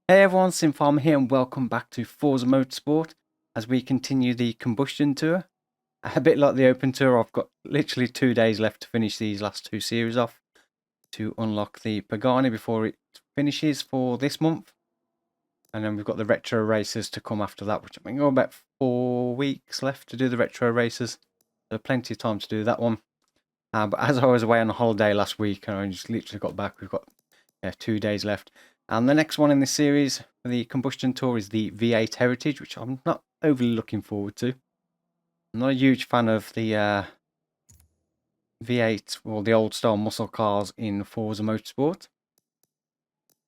Hey everyone, Simfarmer here and welcome back to Forza Motorsport as we continue the Combustion tour. A bit like the Open tour, I've got literally 2 days left to finish these last two series off to unlock the Pagani before it finishes for this month. And then we've got the retro races to come after that, which I think about 4 weeks left to do the retro races. So plenty of time to do that one. But as I was away on a holiday last week and I just literally got back, we've got 2 days left. And the next one in this series for the Combustion Tour is the V8 Heritage, which I'm not overly looking forward to. I'm not a huge fan of the V8 or the old style muscle cars in Forza Motorsport.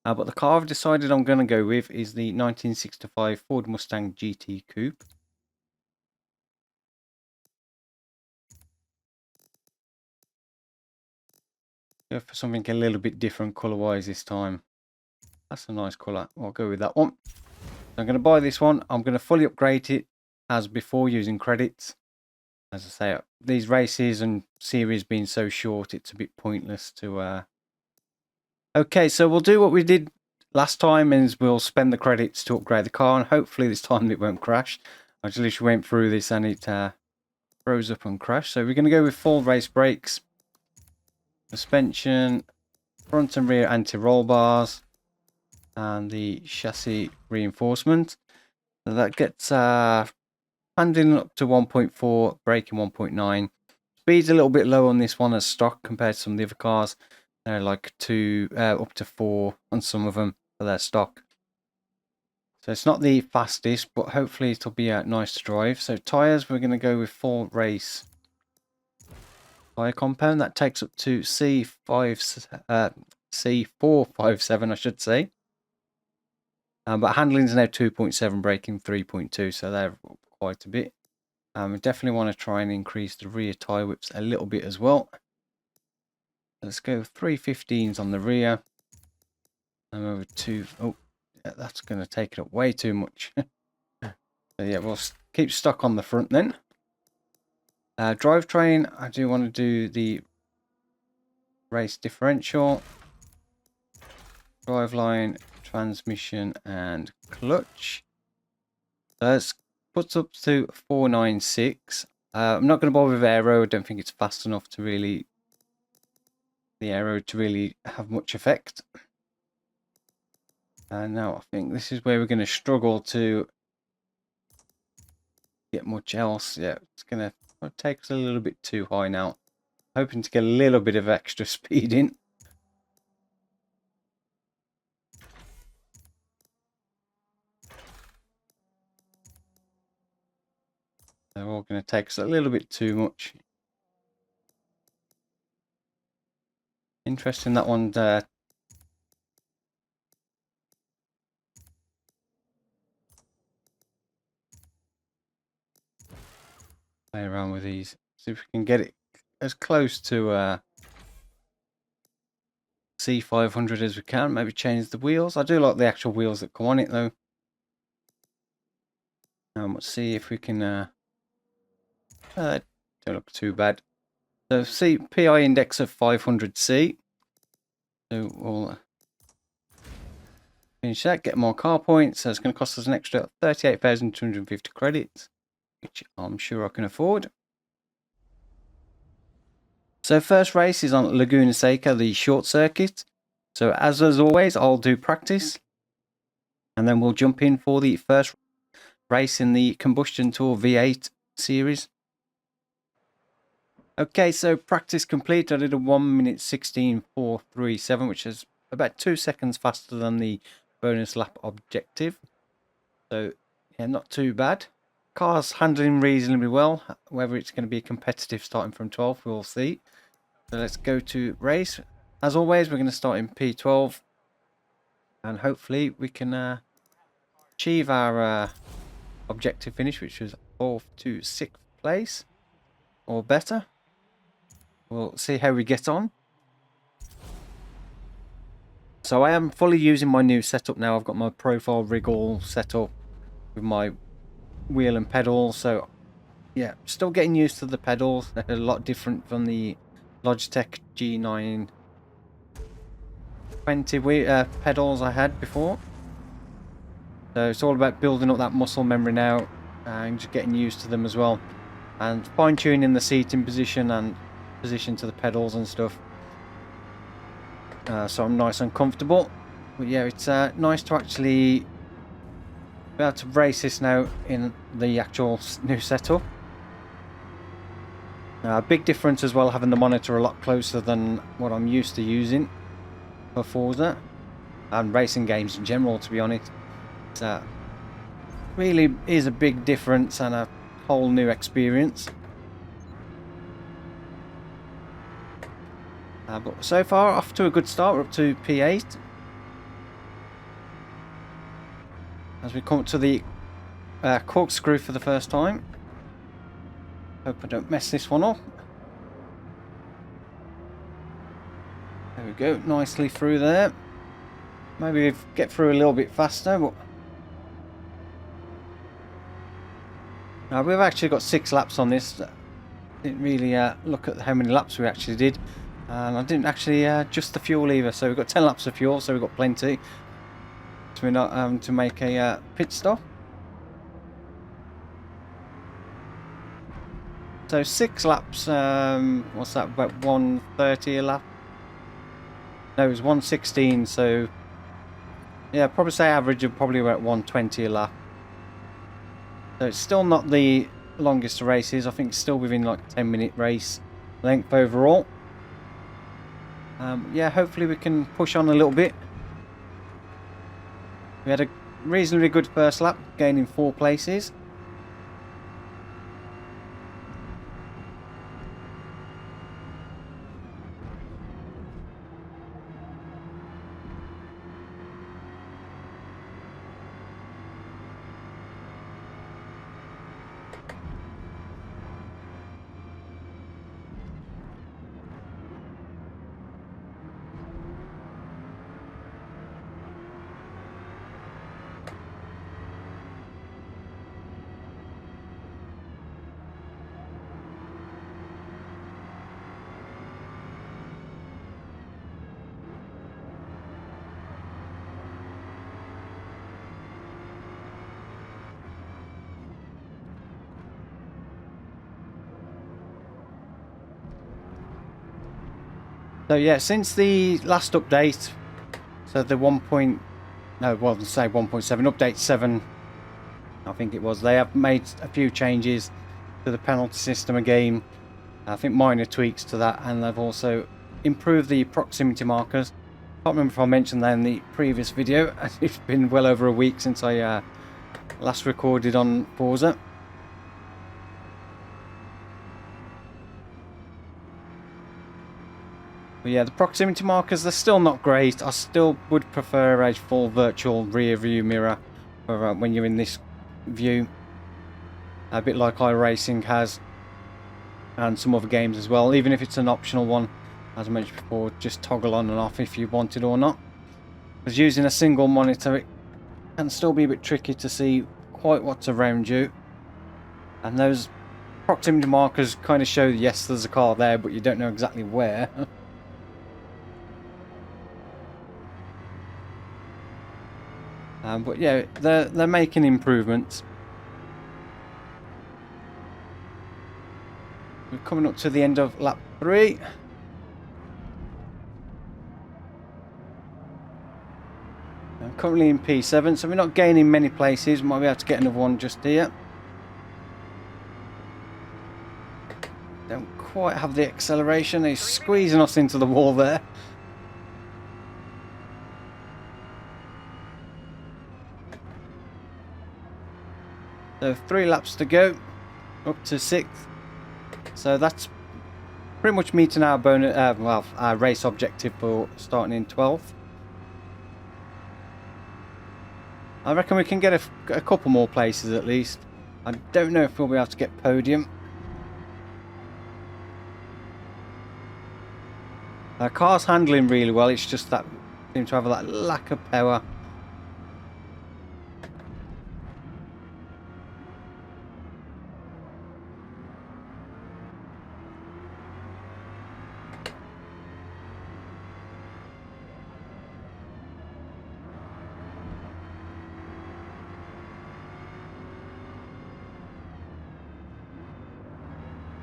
But the car I've decided I'm going to go with is the 1965 Ford Mustang GT Coupe. Go for something a little bit different colour-wise this time. That's a nice colour. I'll go with that one. I'm going to buy this one. I'm going to fully upgrade it as before using credits. As I say, these races and series being so short, it's a bit pointless to... Okay, so we'll do what we did last time, is we'll spend the credits to upgrade the car, and hopefully this time it won't crash. I just literally went through this and it froze up and crashed. So we're going to go with full race brakes, suspension, front and rear anti-roll bars, and the chassis reinforcement. So that gets handling up to 1.4, braking 1.9. Speed's a little bit low on this one as stock compared to some of the other cars. They're like up to 4 on some of them for their stock. So it's not the fastest, but hopefully it'll be nice to drive. So tyres, we're going to go with full race tyre compound. That takes up to C457, I should say. But handling is now 2.7, braking 3.2, so they're quite a bit. We definitely want to try and increase the rear tyre whips a little bit as well. Let's go 315s on the rear. And over to... Oh, yeah, that's going to take it up way too much. So yeah, we'll keep stock on the front then. Drivetrain, I do want to do the race differential, driveline, transmission, and clutch. So let's put up to 496. I'm not going to bother with aero. I don't think it's fast enough to really... the aero to really have much effect. And now I think this is where we're going to struggle to get much else. Yeah, it's going to take us a little bit too high now. Hoping to get a little bit of extra speed in. They're all going to take us a little bit too much. Interesting that one there. Play around with these. See if we can get it as close to C500 as we can. Maybe change the wheels. I do like the actual wheels that come on it though. Let's see if we can... don't look too bad. So see, PI index of 500C. So we'll finish that, get more car points. So it's going to cost us an extra 38,250 credits, which I'm sure I can afford. So first race is on Laguna Seca, the short circuit. So as always, I'll do practice. And then we'll jump in for the first race in the Combustion Tour V8 series. Okay, so practice complete. I did a 1 minute 16.437, which is about 2 seconds faster than the bonus lap objective. So, yeah, not too bad. Car's handling reasonably well. Whether it's going to be competitive starting from 12th, we'll see. So let's go to race. As always, we're going to start in P12. And hopefully we can achieve our objective finish, which was 4th to 6th place. Or better. We'll see how we get on. So I am fully using my new setup now. I've got my profile rig all set up with my wheel and pedals. So yeah, still getting used to the pedals. They're a lot different from the Logitech G920 pedals I had before. So it's all about building up that muscle memory now and just getting used to them as well. And fine-tuning the seating position and position to the pedals and stuff. So I'm nice and comfortable. But yeah, it's nice to actually be able to race this now in the actual new setup. A big difference as well, having the monitor a lot closer than what I'm used to using for Forza and racing games in general, to be honest. It really is a big difference and a whole new experience. But so far, off to a good start. We're up to P8. As we come up to the corkscrew for the first time. Hope I don't mess this one up. There we go, nicely through there. Maybe get through a little bit faster, but now we've actually got 6 laps on this. Didn't really look at how many laps we actually did, and I didn't actually adjust the fuel either. So we've got 10 laps of fuel, so we've got plenty. So we're not having to make a pit stop. So 6 laps, what's that, about 130 a lap? No, it was 116, so yeah, probably say average of probably about 120 a lap. So it's still not the longest races. I think it's still within like 10-minute race length overall. Yeah, hopefully we can push on a little bit. We had a reasonably good first lap, gaining 4 places. So yeah, since the last update, so the 1.7 update 7, I think it was, they have made a few changes to the penalty system again. I think minor tweaks to that, and they've also improved the proximity markers. I can't remember if I mentioned that in the previous video. It's been well over a week since I last recorded on Forza. But yeah, the proximity markers, they're still not great. I still would prefer a full virtual rear view mirror for when you're in this view. A bit like iRacing has, and some other games as well. Even if it's an optional one, as I mentioned before, just toggle on and off if you want it or not. Because using a single monitor, it can still be a bit tricky to see quite what's around you. And those proximity markers kind of show, yes, there's a car there, but you don't know exactly where. But yeah, they're making improvements. We're coming up to the end of lap 3. I'm currently in P7, so we're not gaining many places. Might be able to get another one just here. Don't quite have the acceleration. He's squeezing us into the wall there. So 3 laps to go, up to 6th. So that's pretty much meeting our bonus, our race objective for starting in 12th. I reckon we can get a couple more places at least. I don't know if we'll be able to get podium. Our car's handling really well. It's just that we seem to have that lack of power.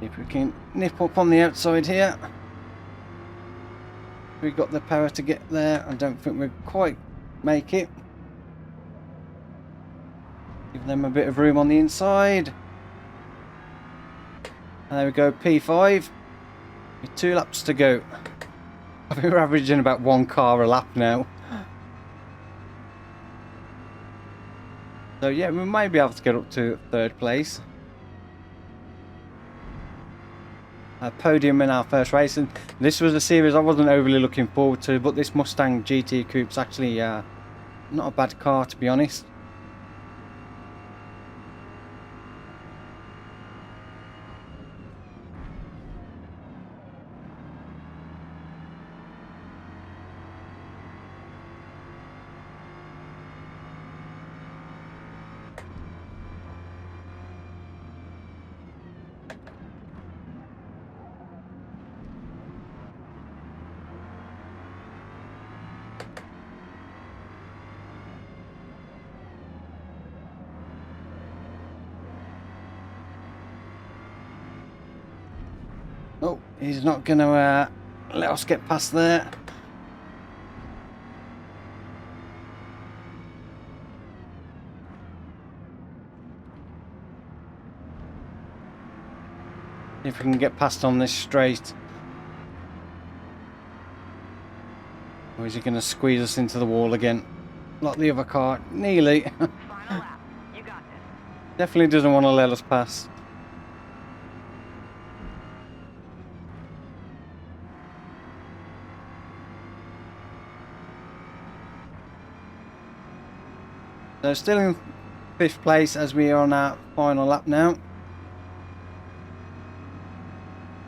If we can nip up on the outside here. We've got the power to get there. I don't think we'll quite make it. Give them a bit of room on the inside. And there we go, P5. With 2 laps to go. I think we're averaging about 1 car a lap now. So yeah, we might be able to get up to 3rd place. A podium in our first race, and this was a series I wasn't overly looking forward to, but this Mustang GT Coupe's actually not a bad car, to be honest. Oh, he's not going to let us get past there. If we can get past on this straight. Or is he going to squeeze us into the wall again? Like the other car. Nearly. Definitely doesn't want to let us pass. So still in 5th place as we are on our final lap now.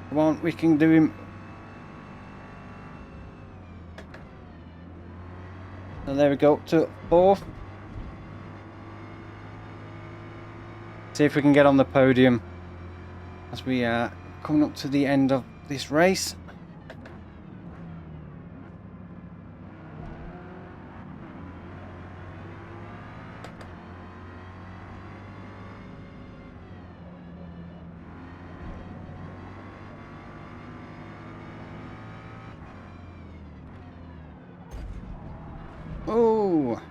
Come on, we can do him. So there we go, up to 4th. See if we can get on the podium as we are coming up to the end of this race. Oh,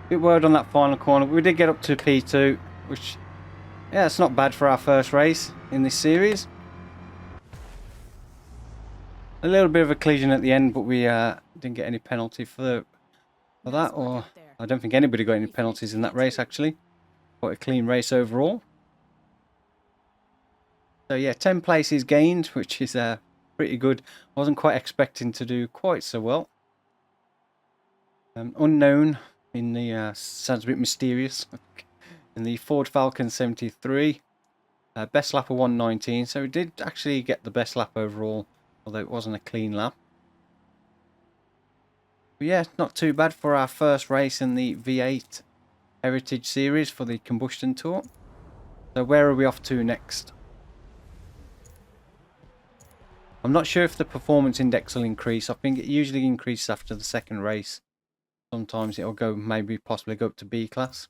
bit worried on that final corner. We did get up to P2, which, yeah, it's not bad for our first race in this series. A little bit of a collision at the end, but we didn't get any penalty for that, or I don't think anybody got any penalties in that race actually. Quite a clean race overall. So yeah, 10 places gained, which is pretty good. I wasn't quite expecting to do quite so well. Unknown in the sounds a bit mysterious. In the Ford Falcon 73, best lap of 1:19. So we did actually get the best lap overall, although it wasn't a clean lap. But yeah, not too bad for our first race in the V8 Heritage Series for the Combustion Tour. So where are we off to next? I'm not sure if the performance index will increase. I think it usually increases after the 2nd race. Sometimes it'll go, possibly go up to B class.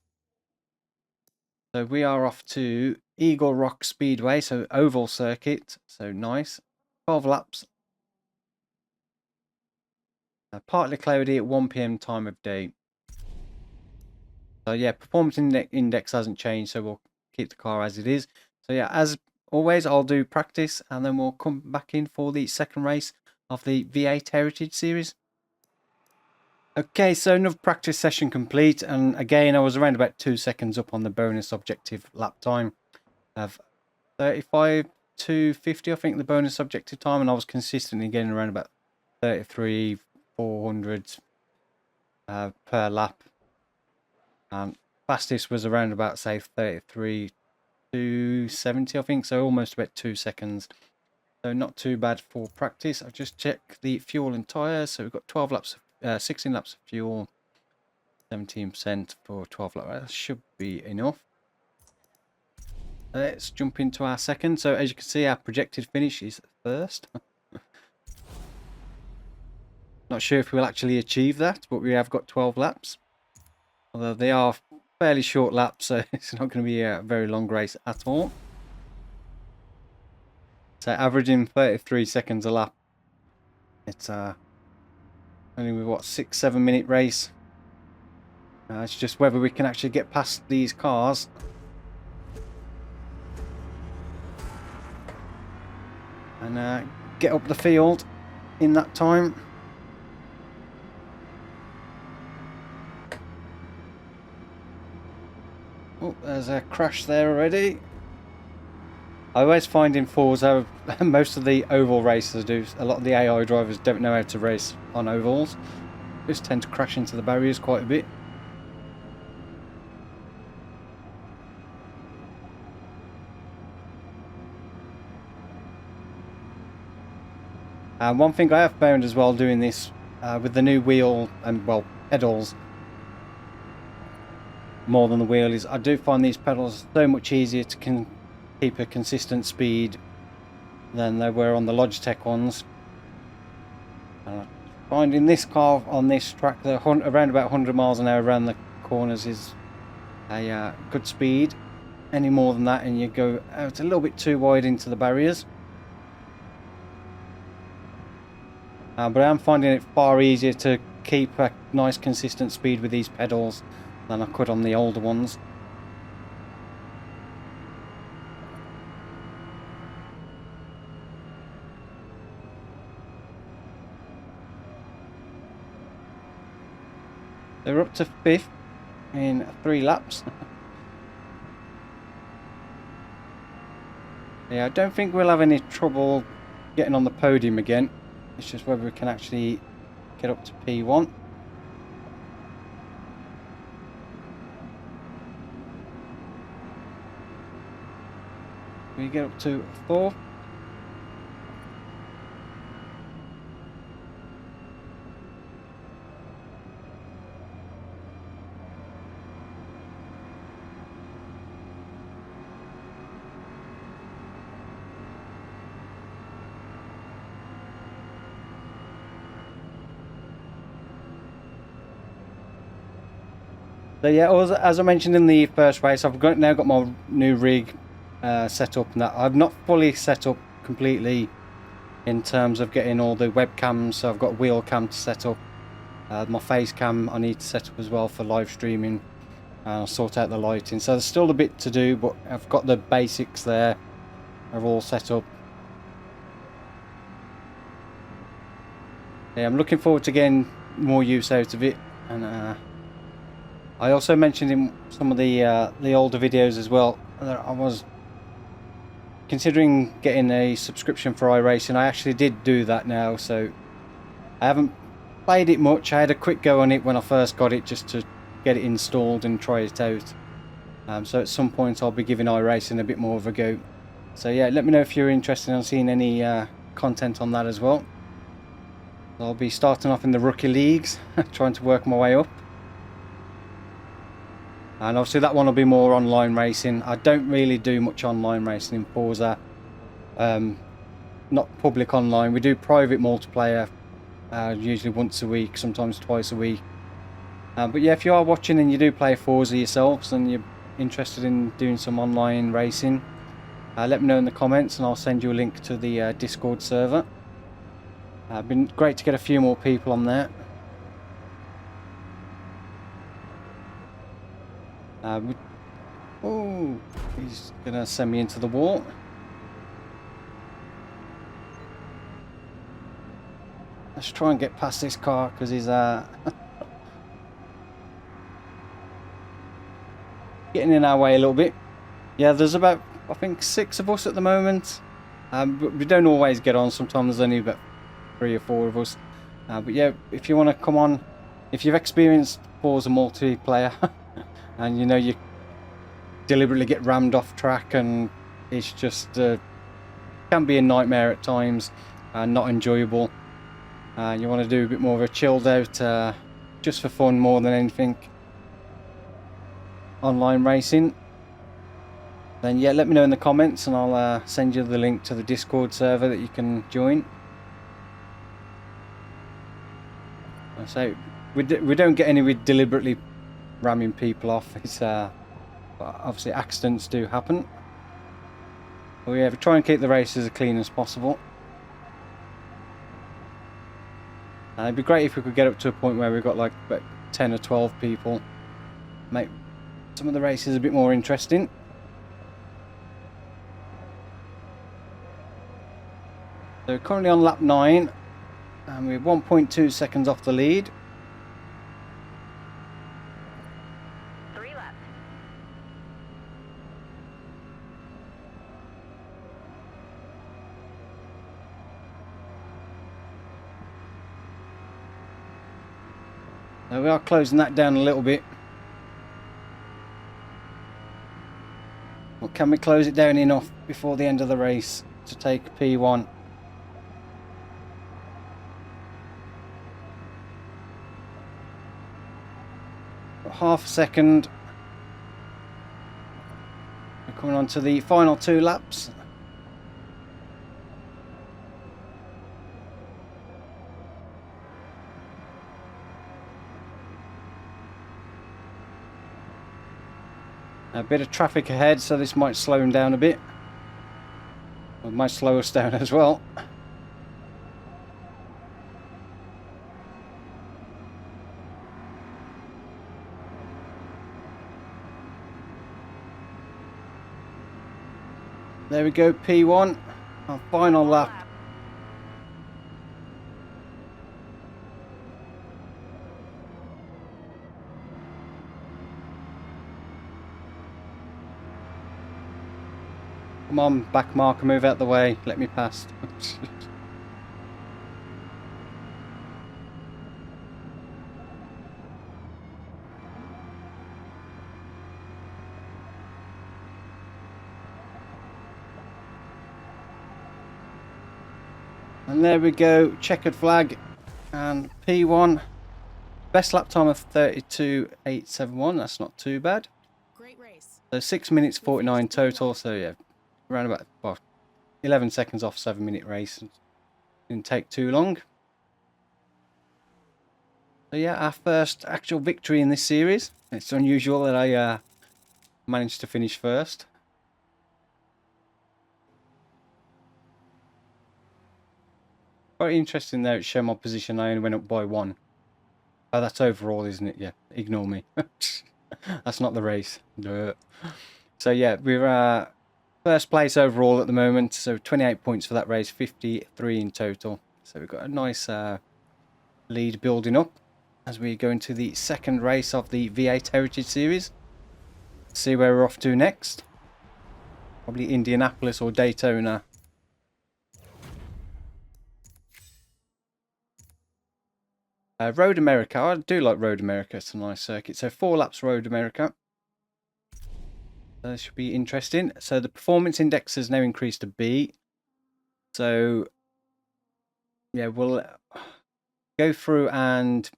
So we are off to Eagle Rock Speedway, so oval circuit, so nice. 12 laps. Partly cloudy at 1 PM time of day. So yeah, performance index hasn't changed, so we'll keep the car as it is. So yeah, as always, I'll do practice and then we'll come back in for the 2nd race of the V8 Heritage Series. Okay, so another practice session complete, and again I was around about 2 seconds up on the bonus objective lap time of 35 to 50, I think, the bonus objective time, and I was consistently getting around about 33, 400 per lap. Fastest was around about, say, 33 to 70, I think, so almost about 2 seconds. So not too bad for practice. I've just checked the fuel and tyres, so we've got 12 laps of 16 laps of fuel, 17% for 12 laps. That should be enough. Let's jump into our 2nd. So as you can see, our projected finish is 1st. Not sure if we'll actually achieve that, but we have got 12 laps. Although they are fairly short laps, so it's not going to be a very long race at all. So averaging 33 seconds a lap. It's only what, 6-7 minute race. It's just whether we can actually get past these cars. And get up the field in that time. Oh, there's a crash there already. I always find in Forza, most of the oval racers do. A lot of the AI drivers don't know how to race on ovals. Just tend to crash into the barriers quite a bit. And one thing I have found as well doing this with the new wheel and, well, pedals more than the wheel, is I do find these pedals so much easier to keep a consistent speed than they were on the Logitech ones. Finding this car on this track, around about 100 miles an hour around the corners is a good speed. Any more than that and you go out a little bit too wide into the barriers. But I'm finding it far easier to keep a nice consistent speed with these pedals than I could on the older ones. They're up to 5th in 3 laps. Yeah, I don't think we'll have any trouble getting on the podium again. It's just whether we can actually get up to P1. We get up to 4th. So yeah, as I mentioned in the first race, I've now got my new rig set up, and that I've not fully set up completely in terms of getting all the webcams. So I've got wheel cam to set up, my face cam I need to set up as well for live streaming. I'll sort out the lighting, so there's still a bit to do, but I've got the basics there, are all set up. Yeah, I'm looking forward to getting more use out of it. And I also mentioned in some of the older videos as well that I was considering getting a subscription for iRacing. I actually did do that now, so I haven't played it much. I had a quick go on it when I first got it just to get it installed and try it out. So at some point I'll be giving iRacing a bit more of a go. So yeah, let me know if you're interested in seeing any content on that as well. I'll be starting off in the rookie leagues, trying to work my way up. And obviously that one will be more online racing. I don't really do much online racing in Forza. Not public online. We do private multiplayer, usually once a week, sometimes twice a week. But yeah, if you are watching and you do play Forza yourselves and you're interested in doing some online racing, let me know in the comments and I'll send you a link to the Discord server. It's been great to get a few more people on there. Oh, he's gonna send me into the wall. Let's try and get past this car because he's getting in our way a little bit. Yeah, there's about, I think, 6 of us at the moment. But we don't always get on. Sometimes there's only about 3 or 4 of us. But yeah, if you want to come on, if you've experienced Forza multiplayer and you know you deliberately get rammed off track and it's just can be a nightmare at times and not enjoyable, and you want to do a bit more of a chilled out, just for fun more than anything, online racing, then yeah, let me know in the comments and I'll send you the link to the Discord server that you can join. So we don't get any with deliberately ramming people off. It's obviously accidents do happen. But we try and keep the races as clean as possible. It'd be great if we could get up to a point where we've got like about 10 or 12 people. Make some of the races a bit more interesting. So we're currently on lap 9 and we're 1.2 seconds off the lead. 3 left. So we are closing that down a little bit. Well, can we close it down enough before the end of the race to take P1? Half a second. We're coming on to the final 2 laps. A bit of traffic ahead, so this might slow him down a bit. Or it might slow us down as well. There we go, P1, our final lap. Come on, back marker, move out the way, let me past. And there we go, checkered flag and P1. Best lap time of 32.871, that's not too bad. Great race. So 6 minutes 49 total, so yeah, around about 11 seconds off 7-minute race. Didn't take too long. So yeah, our first actual victory in this series. It's unusual that I managed to finish first. Very interesting there, it showed my position, I only went up by 1. Oh, that's overall, isn't it? Yeah, ignore me. That's not the race. Duh. So yeah, we're first place overall at the moment. So 28 points for that race, 53 in total. So we've got a nice lead building up as we go into the second race of the V8 Heritage Series. See where we're off to next. Probably Indianapolis or Daytona. Road America. I do like Road America. It's a nice circuit. So 4 laps Road America. That should be interesting. So the performance index has now increased to B. So yeah, we'll go through and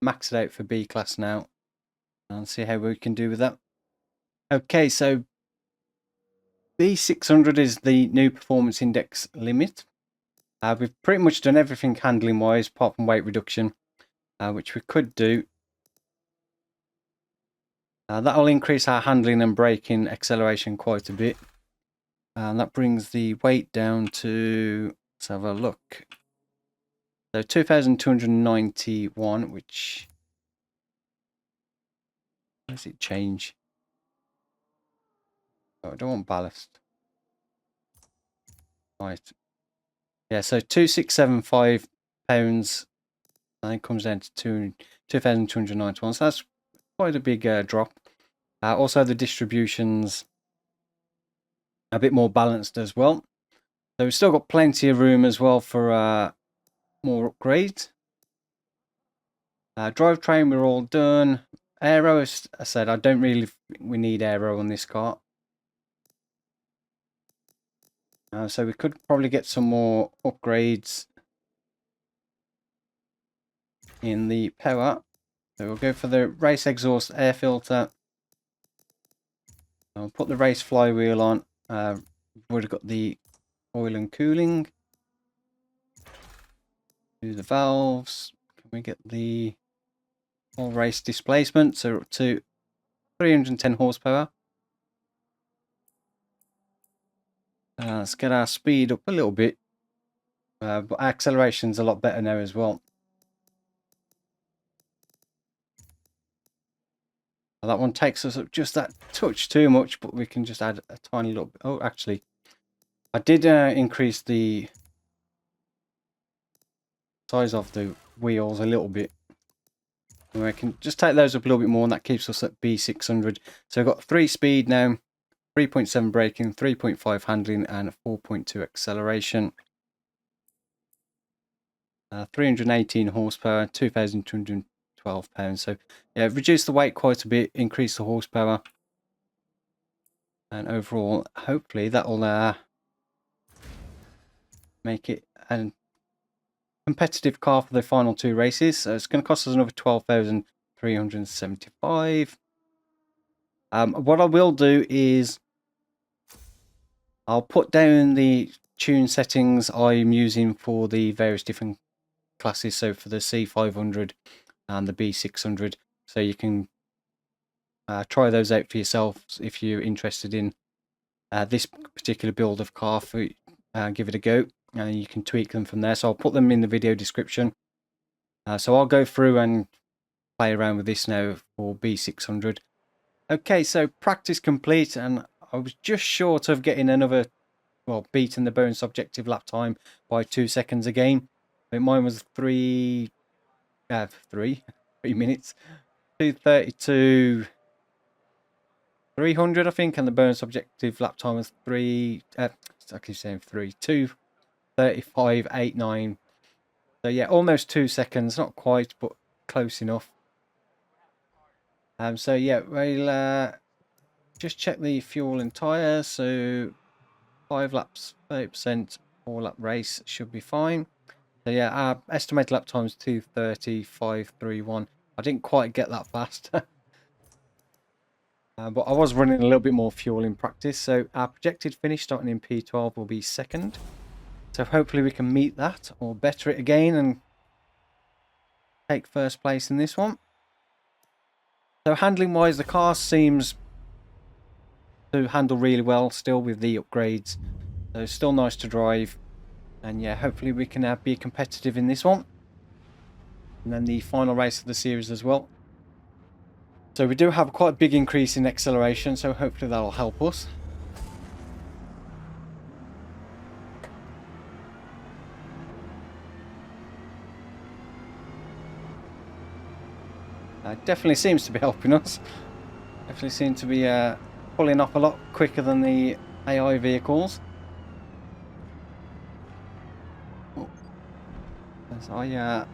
max it out for B class now and see how we can do with that. Okay, so B600 is the new performance index limit. We've pretty much done everything handling wise apart from weight reduction, which we could do. That'll increase our handling and braking acceleration quite a bit. And that brings the weight down to, let's have a look. So 2,291, which, how does it change? Oh, I don't want ballast. Right. Yeah, so 2,675 pounds. I think comes down to 2,291. So that's quite a big drop. Also, the distribution's a bit more balanced as well. So we've still got plenty of room as well for more upgrades. Drivetrain, we're all done. Aero, as I said, I don't really think we need aero on this car. So we could probably get some more upgrades in the power. So we'll go for the race exhaust air filter. I'll put the race flywheel on. We've already got the oil and cooling. Do the valves. we get the all race displacement, so up to 310 horsepower. Let's get our speed up a little bit, but our acceleration's a lot better now as well. That one takes us up just that touch too much, but we can just add a tiny little bit. Oh, actually, I did increase the size of the wheels a little bit. And we can just take those up a little bit more, and that keeps us at B600. So I've got 3 speed now, 3.7 braking, 3.5 handling, and 4.2 acceleration. 318 horsepower, 2,212 pounds. So yeah, reduce the weight quite a bit, increase the horsepower, and overall, hopefully that'll make it a competitive car for the final 2 races. So it's going to cost us another 12,375. What I will do is I'll put down the tune settings I'm using for the various different classes, so for the C500 and the B600, so you can try those out for yourself if you're interested in this particular build of car. Give it a go, and you can tweak them from there. So I'll put them in the video description. So I'll go through and play around with this now for B600. Okay, so practice complete, and I was just short of getting another, well, beating the bonus objective lap time by 2 seconds again. I think mine was 3 minutes, 2:32, 300, I think, and the bonus objective lap time was 2:35.89. So yeah, almost 2 seconds, not quite, but close enough. So yeah, we'll just check the fuel and tyres. So 5 laps, 30%, 4-lap race should be fine. So yeah, our estimated lap time is 2:35.31. I didn't quite get that fast. But I was running a little bit more fuel in practice. So our projected finish starting in P12 will be 2nd. So hopefully we can meet that or better it again and take 1st place in this one. So handling wise, the car seems to handle really well still with the upgrades. So still nice to drive. And yeah, hopefully we can be competitive in this one. And then the final race of the series as well. So we do have quite a big increase in acceleration, so hopefully that'll help us. Definitely seems to be helping us. Definitely seem to be pulling up a lot quicker than the AI vehicles. So I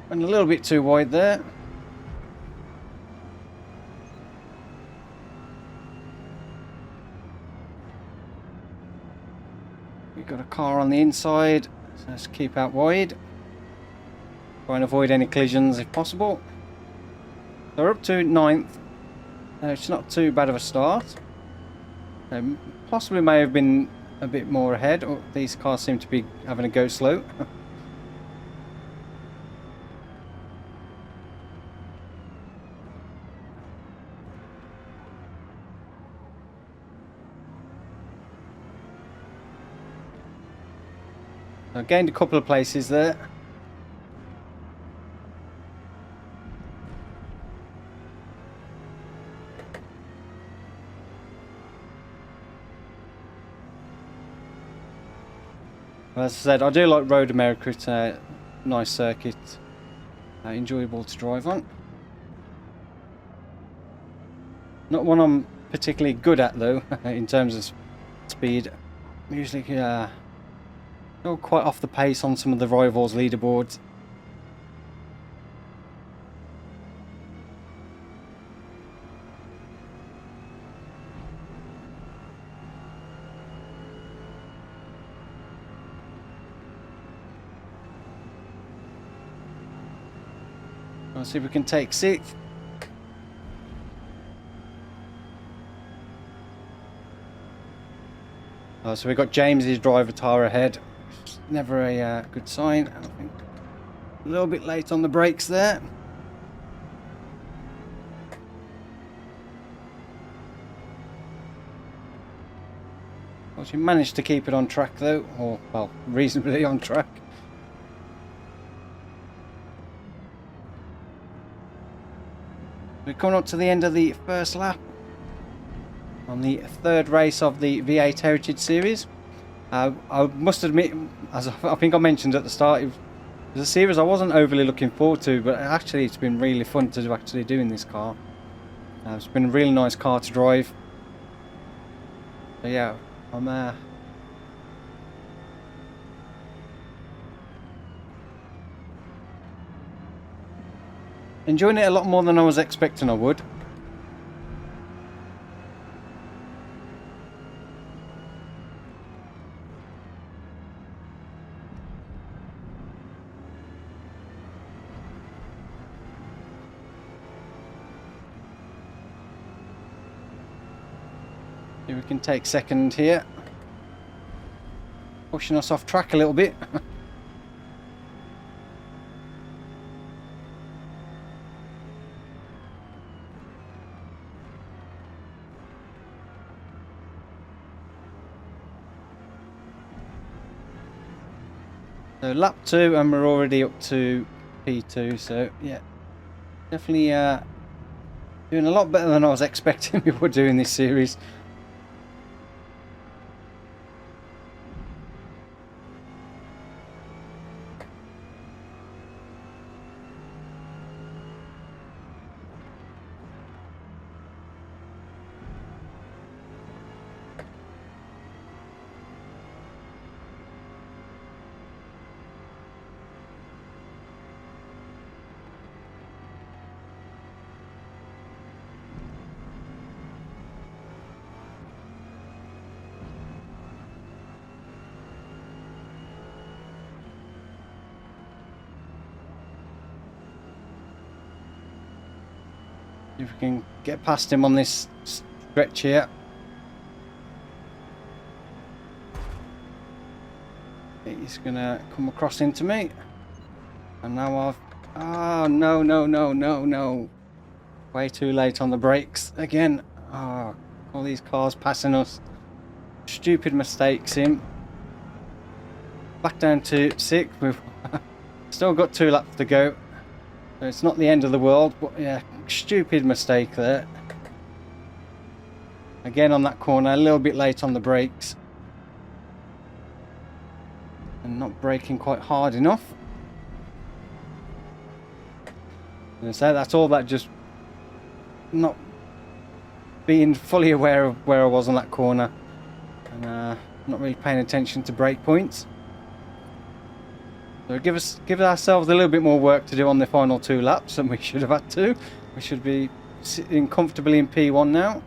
went a little bit too wide there. We've got a car on the inside, so let's keep out wide. Try and avoid any collisions if possible. So we're up to 9th. It's not too bad of a start. Possibly may have been a bit more ahead. Oh, these cars seem to be having a go slow. I gained a couple of places there. As I said, I do like Road America. It's a nice circuit, enjoyable to drive on. Not one I'm particularly good at though, in terms of speed. I'm usually go quite off the pace on some of the rivals' leaderboards. Let's see if we can take 6th. So we've got James's driver tire ahead. Never a good sign. I think A little bit late on the brakes there. Well, she managed to keep it on track though, or well, reasonably on track. We're coming up to the end of the first lap on the third race of the V8 Heritage Series. I must admit, as I think I mentioned at the start, it was a series I wasn't overly looking forward to, but actually it's been really fun to actually doing this car. It's been a really nice car to drive. So yeah, I'm enjoying it a lot more than I was expecting I would. See if we can take second here. Pushing us off track a little bit. So lap 2 and we're already up to P2, so yeah, definitely doing a lot better than I was expecting we were doing this series. If we can get past him on this stretch here. He's gonna come across into me. And now I've... Oh, no, no, no, no, no. Way too late on the brakes again. Oh, all these cars passing us. Stupid mistakes, him. Back down to 6. We've still got 2 laps to go. So it's not the end of the world, but yeah, stupid mistake there. Again on that corner, a little bit late on the brakes. And not braking quite hard enough. And so that's all that just not being fully aware of where I was on that corner. And not really paying attention to brake points. So give ourselves a little bit more work to do on the final 2 laps than we should have had to. We should be sitting comfortably in P1 now.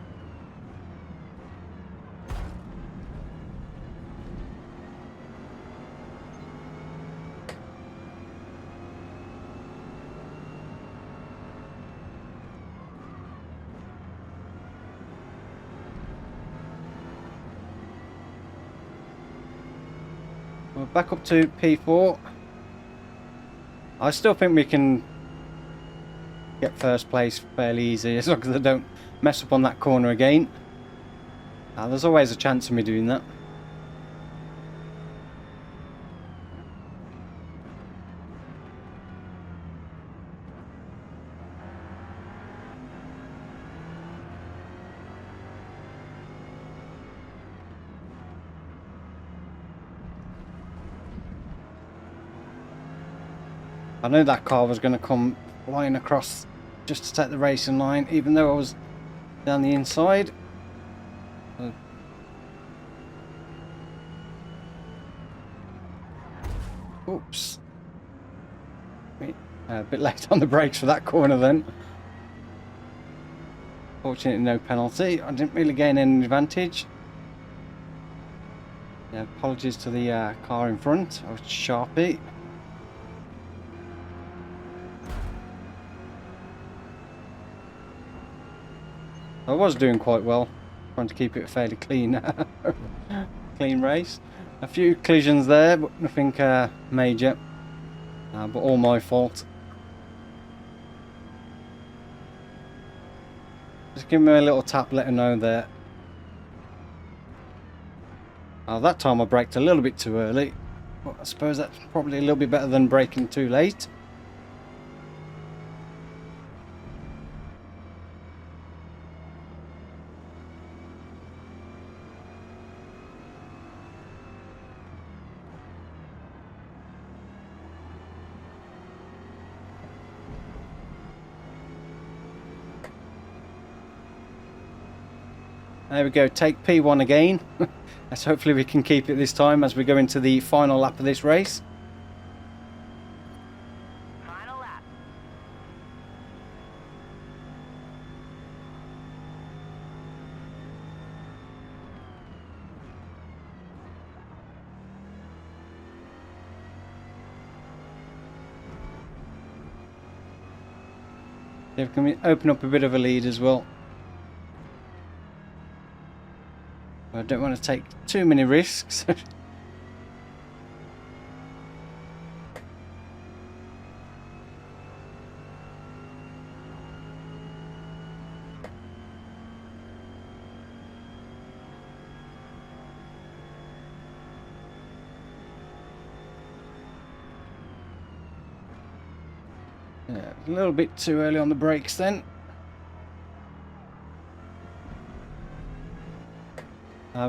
We're back up to P4. I still think we can get first place fairly easy as long as I don't mess up on that corner again. There's always a chance of me doing that. I knew that car was going to come flying across just to take the racing line, even though I was down the inside. Oops. A bit late on the brakes for that corner then. Fortunately no penalty. I didn't really gain any advantage. Yeah, apologies to the car in front. I was sharpy. I was doing quite well, trying to keep it a fairly clean, clean race. A few collisions there, but nothing major. But all my fault. Just give me a little tap, let her know that. That time I braked a little bit too early. But I suppose that's probably a little bit better than braking too late. There we go, take P1 again. Let's hopefully we can keep it this time as we go into the final lap of this race. Final lap. See if we can open up a bit of a lead as well. I don't want to take too many risks. Yeah, a little bit too early on the brakes then.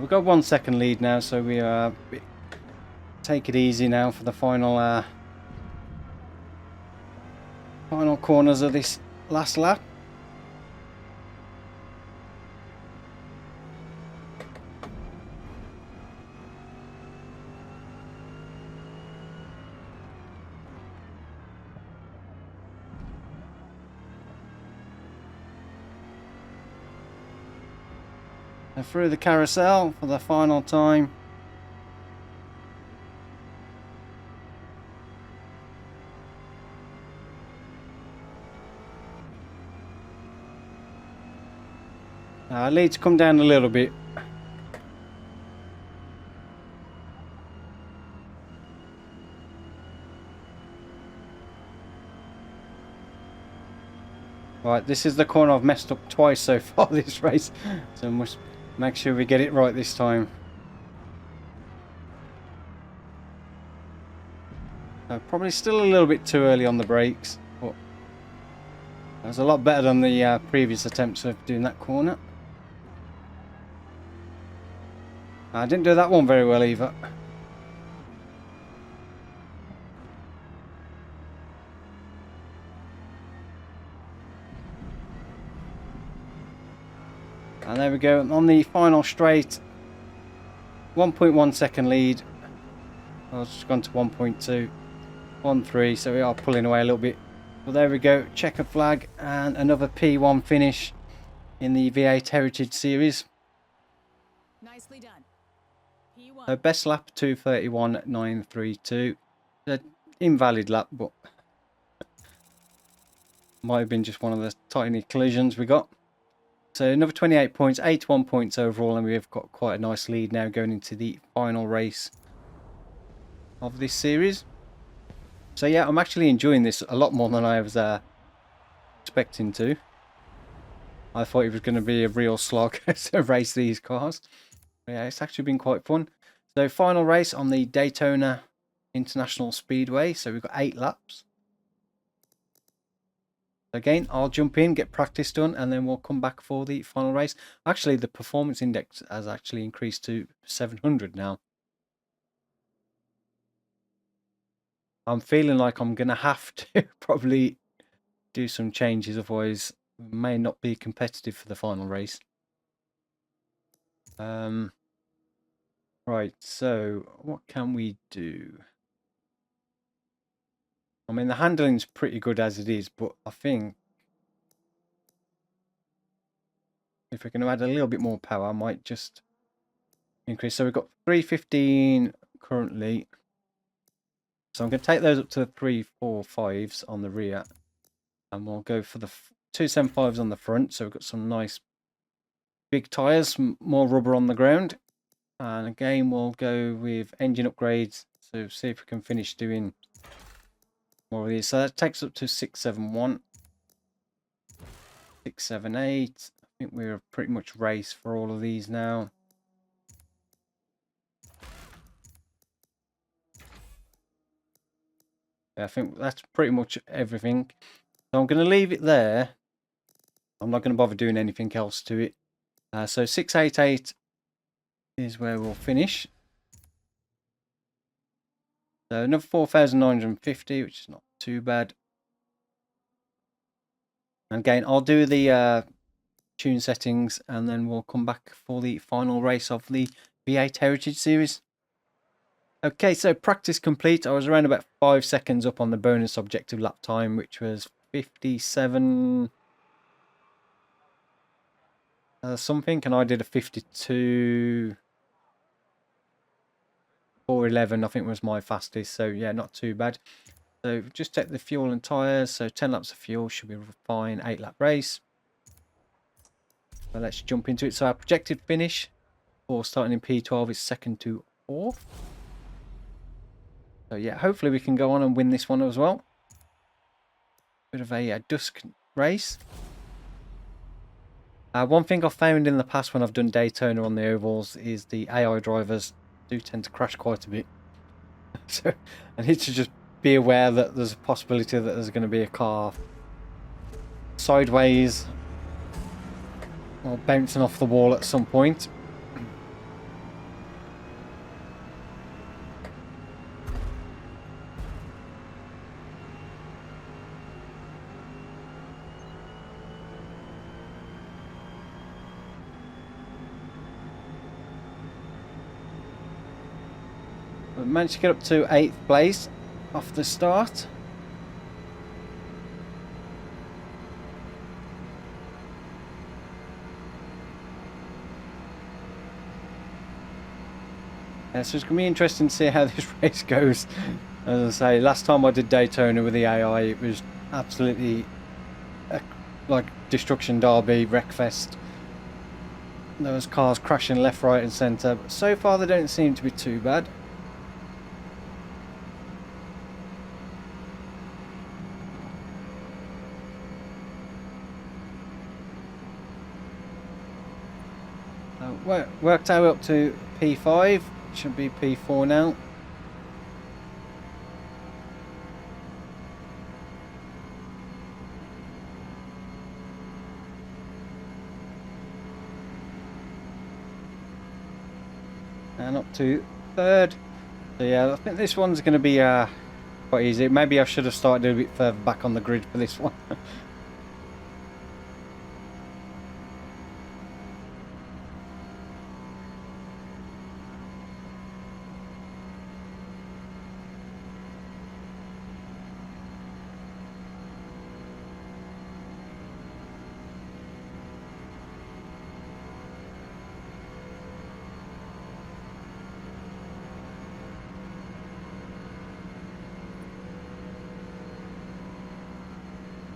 We've got 1 second lead now, so we take it easy now for the final final corners of this last lap. And through the carousel for the final time. Lead's come down a little bit. Right, this is the corner I've messed up twice so far this race, so we must make sure we get it right this time. Probably still a little bit too early on the brakes, but that was a lot better than the previous attempts of doing that corner. I didn't do that one very well either. And there we go, on the final straight, 1.1 second lead. I've just gone to 1.2, 1.3, so we are pulling away a little bit. Well, there we go, checkered flag and another P1 finish in the V8 Heritage Series. Nicely done. P1. So best lap 2:31.932. An invalid lap, but might have been just one of the tiny collisions we got. So another 28 points, 81 points overall, and we've got quite a nice lead now going into the final race of this series. So yeah, I'm actually enjoying this a lot more than I was expecting to. I thought it was going to be a real slog to race these cars. But yeah, it's actually been quite fun. So final race on the Daytona International Speedway. So we've got 8 laps. Again, I'll jump in, get practice done, and then we'll come back for the final race. Actually, the performance index has actually increased to 700 now. I'm feeling like I'm going to have to probably do some changes, otherwise we may not be competitive for the final race. Right, so what can we do? I mean, the handling's pretty good as it is, but I think if we're going to add a little bit more power, I might just increase. So we've got 315 currently. So I'm going to take those up to 345s on the rear. And we'll go for the 275s on the front. So we've got some nice big tyres, more rubber on the ground. And again, we'll go with engine upgrades. So see if we can finish doing more of these. So that takes up to 671. 678. I think we're pretty much race for all of these now. I think that's pretty much everything. So I'm going to leave it there. I'm not going to bother doing anything else to it. So 688 is where we'll finish. So another 4,950, which is not too bad. And again, I'll do the tune settings and then we'll come back for the final race of the V8 Heritage Series. Okay, so practice complete. I was around about 5 seconds up on the bonus objective lap time, which was 57 something, and I did a 52 411, I think was my fastest. So yeah, not too bad. So just check the fuel and tyres. So 10 laps of fuel should be fine. 8-lap race. So let's jump into it. So our projected finish for starting in P12 is 2nd to 4th. So yeah, hopefully we can go on and win this one as well. Bit of a dusk race. One thing I've found in the past when I've done Daytona on the ovals is the AI drivers do tend to crash quite a bit. So I need to just be aware that there's a possibility that there's going to be a car sideways or bouncing off the wall at some point. I managed to get up to 8th place off the start. So it's going to be interesting to see how this race goes. As I say, last time I did Daytona with the AI, it was absolutely like Destruction Derby, Wreckfest. There was cars crashing left, right and centre, but so far they don't seem to be too bad. Worked our way up to P5, should be P4 now. And up to 3rd. So yeah, I think this one's going to be quite easy. Maybe I should have started a bit further back on the grid for this one.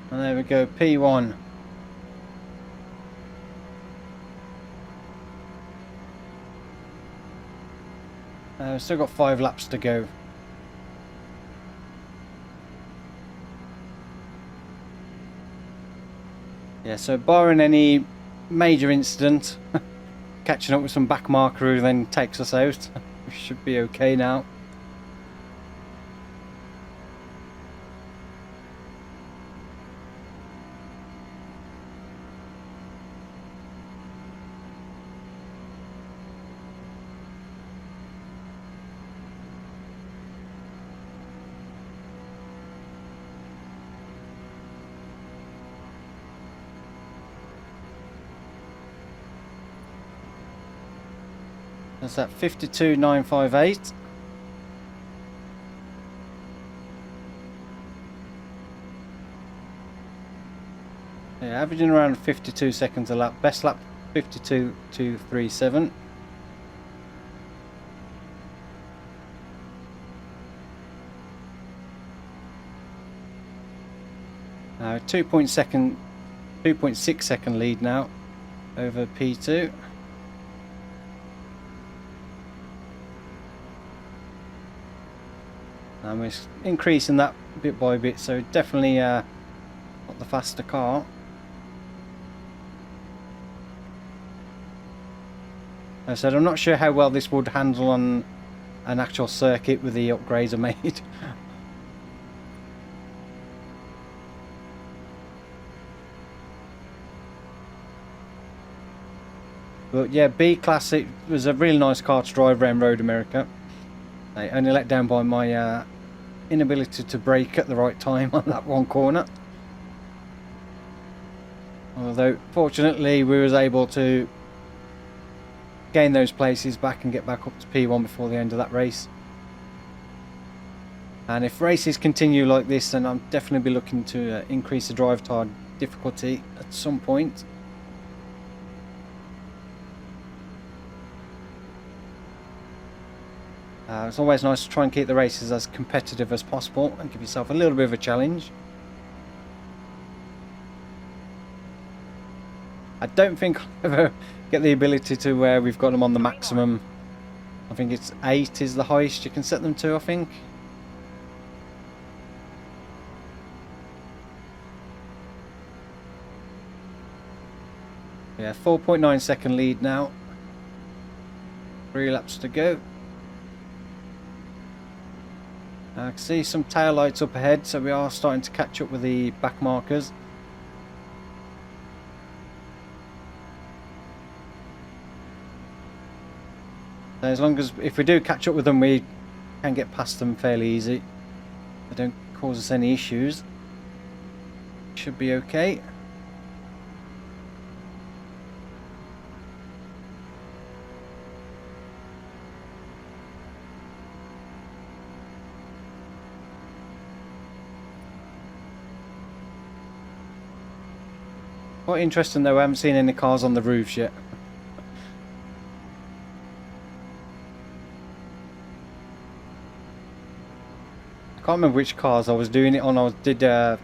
And there we go, P1. We've still got 5 laps to go. Yeah, so barring any major incident, catching up with some back marker who then takes us out, we should be okay now. That's that 52.958. Yeah, averaging around 52 seconds a lap. Best lap 52.237. Now 2.6 second lead now over P2. And we're increasing that bit by bit, so definitely not the faster car. As I said, I'm not sure how well this would handle on an actual circuit with the upgrades I made. But yeah, B Class, it was a really nice car to drive around Road America. I only let down by my inability to brake at the right time on that one corner. Although, fortunately, we was able to gain those places back and get back up to P1 before the end of that race. And if races continue like this, then I'll definitely be looking to increase the drive time difficulty at some point. It's always nice to try and keep the races as competitive as possible and give yourself a little bit of a challenge. I don't think I'll ever get the ability to where we've got them on the maximum. I think it's 8 is the highest you can set them to, I think. Yeah, 4.9 second lead now. 3 laps to go. I can see some tail lights up ahead, so we are starting to catch up with the back markers. So as long as, if we do catch up with them, we can get past them fairly easy. They don't cause us any issues. Should be okay. Quite interesting though, I haven't seen any cars on the roofs yet. I can't remember which cars I was doing it on. I think it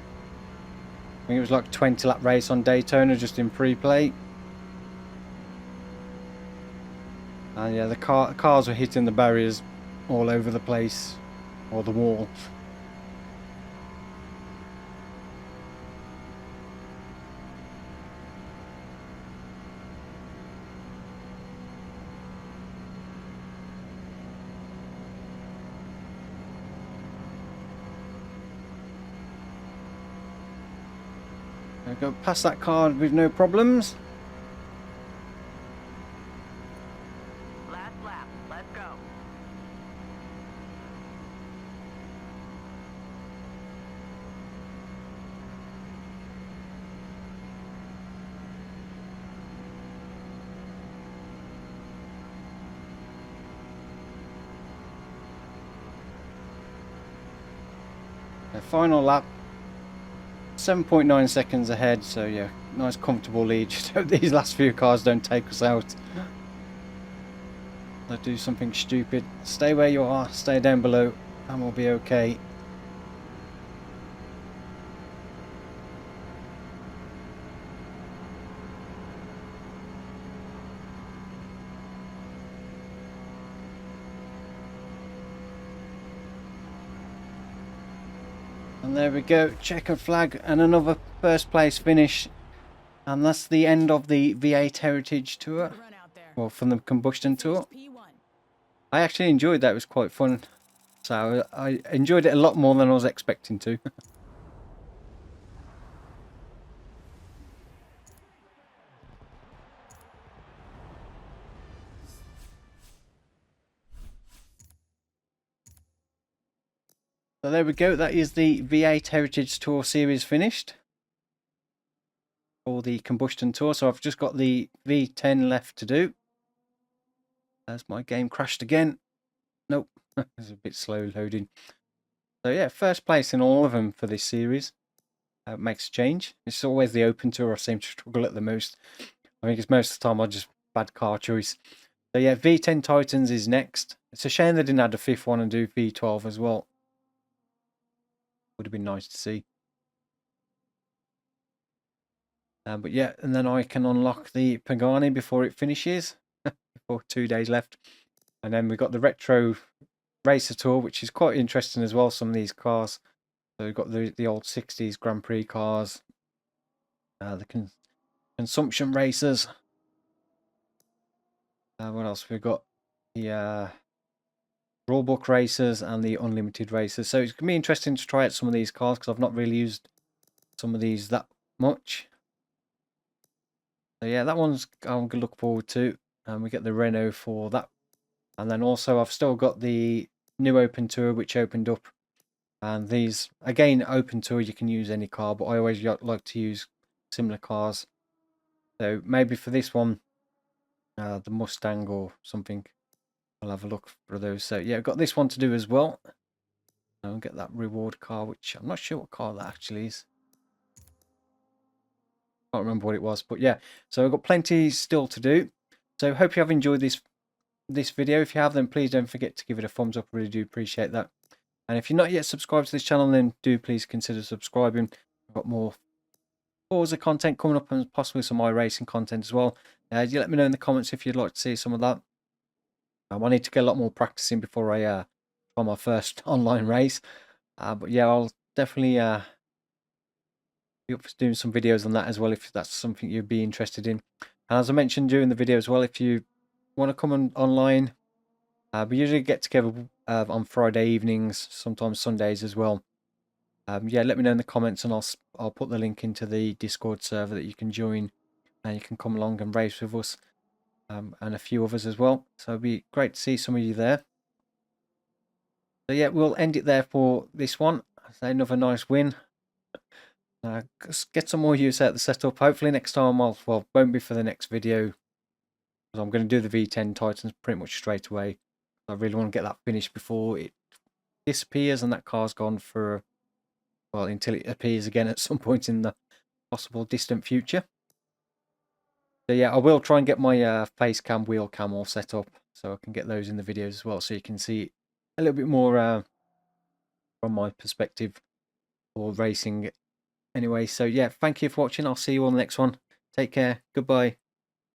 was like a 20 lap race on Daytona just in pre-play. And yeah, the cars were hitting the barriers all over the place, or the wall. I go past that car with no problems. Last lap. Let's go. The final lap. 7.9 seconds ahead, so yeah, nice comfortable lead. Just hope these last few cars don't take us out. They'll do something stupid. Stay where you are, stay down below, and we'll be okay. And there we go, checkered flag and another first place finish. And that's the end of the V8 Heritage Tour. Run out there. Well, from the Combustion Tour. P1. I actually enjoyed that, it was quite fun. So I enjoyed it a lot more than I was expecting to. So there we go, that is the V8 Heritage Tour series finished. For the Combustion Tour, so I've just got the V10 left to do. As my game crashed again. Nope, it's a bit slow loading. So yeah, first place in all of them for this series. Makes a change. It's always the Open Tour I seem to struggle at the most. I think it's most of the time I just bad car choice. So yeah, V10 Titans is next. It's a shame they didn't add a fifth one and do V12 as well. Would have been nice to see. But yeah, and then I can unlock the Pagani before it finishes. Before 2 days left. And then we've got the Retro Racer Tour, which is quite interesting as well, some of these cars. So we've got the old 60s Grand Prix cars, the consumption racers. What else? We've got the rulebook racers and the unlimited racers. So it's going to be interesting to try out some of these cars because I've not really used some of these that much. So yeah, that one's I'm going to look forward to. And we get the Renault for that. And then also I've still got the new Open Tour which opened up. And these, again, Open Tour, you can use any car, but I always like to use similar cars. So maybe for this one, the Mustang or something, I'll have a look for those. So yeah, I've got this one to do as well. I'll get that reward car, which I'm not sure what car that actually is. Can't remember what it was, but yeah. So I've got plenty still to do. So hope you have enjoyed this video. If you have, then please don't forget to give it a thumbs up. I really do appreciate that. And if you're not yet subscribed to this channel, then do please consider subscribing. I've got more Forza content coming up and possibly some iRacing content as well. You let me know in the comments if you'd like to see some of that. I need to get a lot more practicing before I try my first online race. But yeah, I'll definitely be up for doing some videos on that as well if that's something you'd be interested in. And as I mentioned during the video as well, if you want to come online, we usually get together on Friday evenings, sometimes Sundays as well. Yeah, let me know in the comments and I'll put the link into the Discord server that you can join and you can come along and race with us and a few others as well. So it'd be great to see some of you there. So yeah, we'll end it there for this one. Another nice win. Get some more use out of the setup. Hopefully next time won't be for the next video because I'm going to do the V10 Titans pretty much straight away. I really want to get that finished before it disappears and that car's gone for, well, until it appears again at some point in the possible distant future. So yeah, I will try and get my face cam, wheel cam all set up so I can get those in the videos as well, so you can see a little bit more from my perspective for racing. Anyway, so yeah, thank you for watching. I'll see you on the next one. Take care. Goodbye.